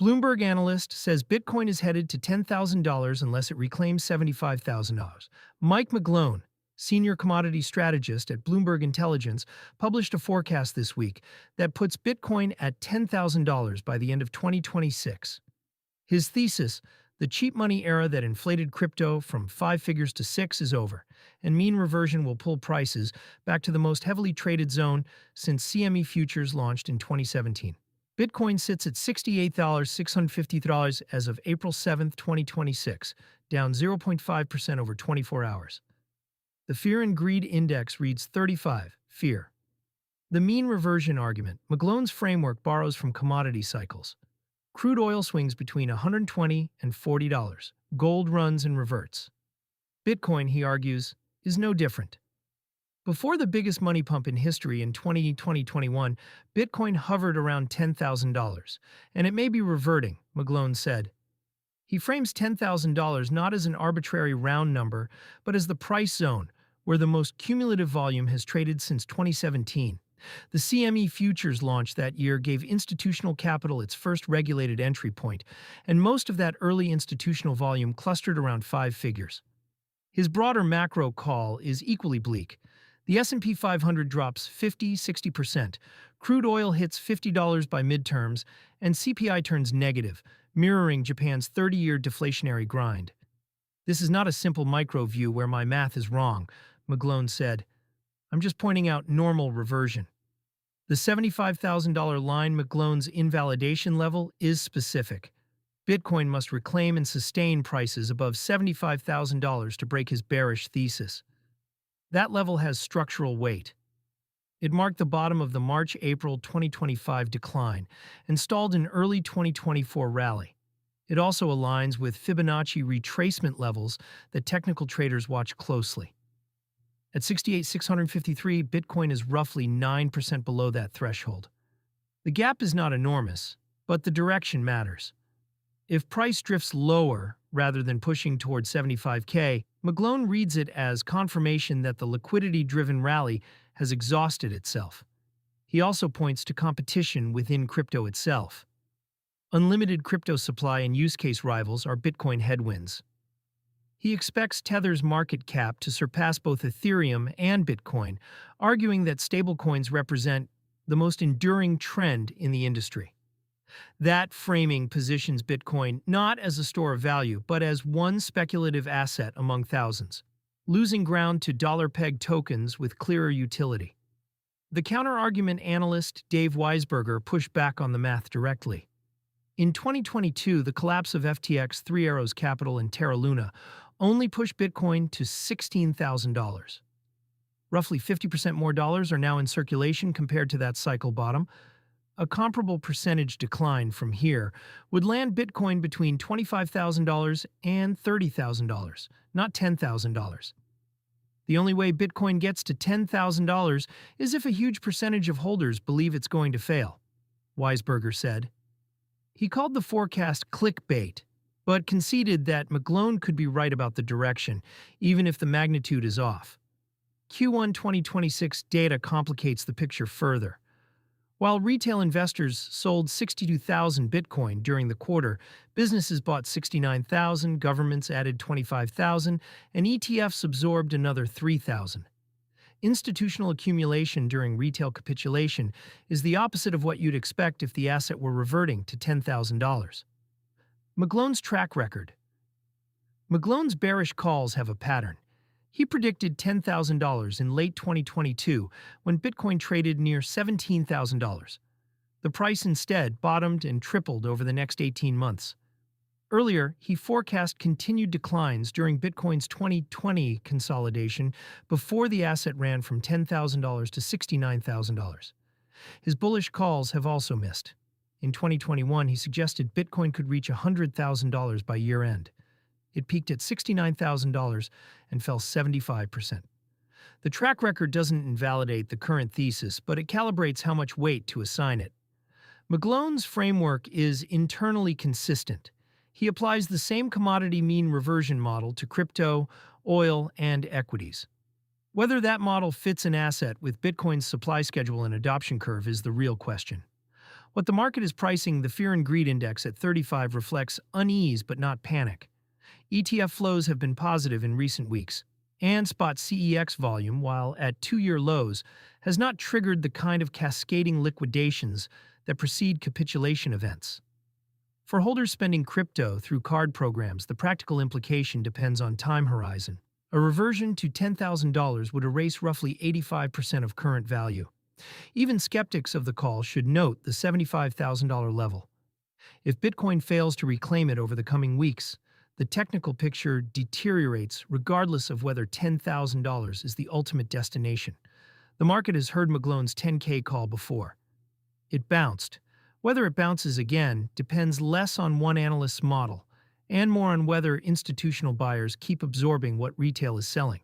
Bloomberg Analyst says Bitcoin is headed to $10,000 unless it reclaims $75,000. Mike McGlone, senior commodity strategist at Bloomberg Intelligence, published a forecast this week that puts Bitcoin at $10,000 by the end of 2026. His thesis, the cheap money era that inflated crypto from five figures to six, is over, and mean reversion will pull prices back to the most heavily traded zone since CME futures launched in 2017. Bitcoin sits at $68,650 as of April 7, 2026, down 0.5% over 24 hours. The Fear and Greed Index reads 35, fear. The mean reversion argument, McGlone's framework, borrows from commodity cycles. Crude oil swings between $120 and $40. Gold runs and reverts. Bitcoin, he argues, is no different. Before the biggest money pump in history in 2021, Bitcoin hovered around $10,000, and it may be reverting, McGlone said. He frames $10,000 not as an arbitrary round number, but as the price zone, where the most cumulative volume has traded since 2017. The CME futures launch that year gave institutional capital its first regulated entry point, and most of that early institutional volume clustered around five figures. His broader macro call is equally bleak. The S&P 500 drops 50–60%, crude oil hits $50 by midterms, and CPI turns negative, mirroring Japan's 30-year deflationary grind. This is not a simple micro view where my math is wrong, McGlone said. I'm just pointing out normal reversion. The $75,000 line, McGlone's invalidation level, is specific. Bitcoin must reclaim and sustain prices above $75,000 to break his bearish thesis. That level has structural weight. It marked the bottom of the March-April 2025 decline and stalled an early 2024 rally. It also aligns with Fibonacci retracement levels that technical traders watch closely. At 68,653, Bitcoin is roughly 9% below that threshold. The gap is not enormous, but the direction matters. If price drifts lower rather than pushing towards 75K, McGlone reads it as confirmation that the liquidity-driven rally has exhausted itself. He also points to competition within crypto itself. Unlimited crypto supply and use case rivals are Bitcoin headwinds. He expects Tether's market cap to surpass both Ethereum and Bitcoin, arguing that stablecoins represent the most enduring trend in the industry. That framing positions Bitcoin not as a store of value, but as one speculative asset among thousands, losing ground to dollar-pegged tokens with clearer utility. The counter-argument analyst Dave Weisberger pushed back on the math directly. In 2022, the collapse of FTX, Three Arrows Capital, and Terra Luna only pushed Bitcoin to $16,000. Roughly 50% more dollars are now in circulation compared to that cycle bottom. A comparable percentage decline from here would land Bitcoin between $25,000 and $30,000, not $10,000. The only way Bitcoin gets to $10,000 is if a huge percentage of holders believe it's going to fail, Weisberger said. He called the forecast clickbait, but conceded that McGlone could be right about the direction, even if the magnitude is off. Q1 2026 data complicates the picture further. While retail investors sold 62,000 Bitcoin during the quarter, businesses bought 69,000, governments added 25,000, and ETFs absorbed another 3,000. Institutional accumulation during retail capitulation is the opposite of what you'd expect if the asset were reverting to $10,000. McGlone's track record. McGlone's bearish calls have a pattern. He predicted $10,000 in late 2022 when Bitcoin traded near $17,000. The price instead bottomed and tripled over the next 18 months. Earlier, he forecast continued declines during Bitcoin's 2020 consolidation before the asset ran from $10,000 to $69,000. His bullish calls have also missed. In 2021, he suggested Bitcoin could reach $100,000 by year-end. It peaked at $69,000 and fell 75%. The track record doesn't invalidate the current thesis, but it calibrates how much weight to assign it. McGlone's framework is internally consistent. He applies the same commodity mean reversion model to crypto, oil, and equities. Whether that model fits an asset with Bitcoin's supply schedule and adoption curve is the real question. What the market is pricing, the Fear and Greed Index at 35, reflects unease but not panic. ETF flows have been positive in recent weeks, and spot CEX volume, while at two-year lows, has not triggered the kind of cascading liquidations that precede capitulation events. For holders spending crypto through card programs, the practical implication depends on time horizon. A reversion to $10,000 would erase roughly 85% of current value. Even skeptics of the call should note the $75,000 level. If Bitcoin fails to reclaim it over the coming weeks, the technical picture deteriorates regardless of whether $10,000 is the ultimate destination. The market has heard McGlone's 10K call before. It bounced. Whether it bounces again depends less on one analyst's model and more on whether institutional buyers keep absorbing what retail is selling.